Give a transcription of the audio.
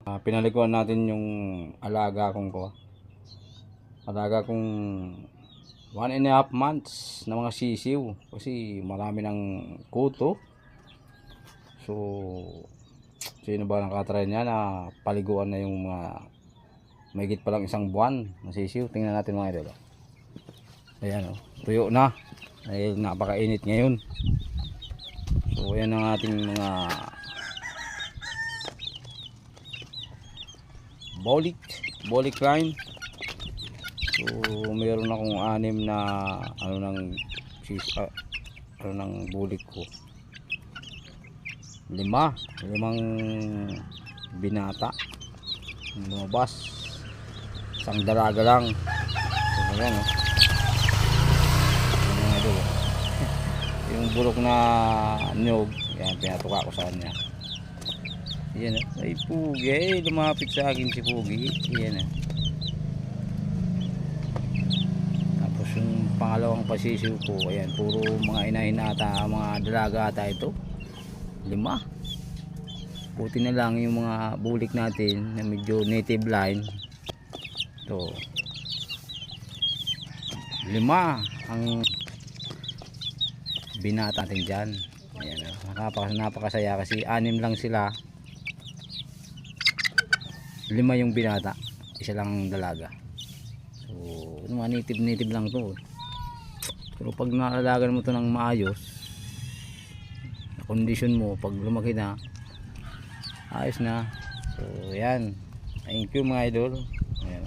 Pinaliguan natin yung alaga kong 1.5 months na mga sisiw kasi marami ng kuto. So sino ba nakatry niya na paliguan na yung mga mahigit pa lang 1 buwan na sisiw? Tingnan natin mga idol. Ayan tuyo na dahil napakainit ngayon. So ayan ang ating mga bolik line. So mayroon akong 6 na ng bulik ko. 5 binata lumabas, isang dalaga lang. So ayan yung bulok na nyog, yan pinatuka ko sa kanya. Yan ay pugi, lumapit sa akin si pugi. Yan tapos yung pangalawang pasisiw ko, ayan puro mga inahin ata, mga dalaga ata ito. 5. Buti na lang yung mga bulik natin na medyo native line. Ito 5 ang binata natin dyan. Ayan, napakasaya kasi 6 lang sila. 5 yung binata, 1 lang dalaga. So mga native lang to. Pero pag naalagaan mo to ng maayos, na condition mo, pag lumaki na ayos na. So yan, thank you mga idol. Ayan.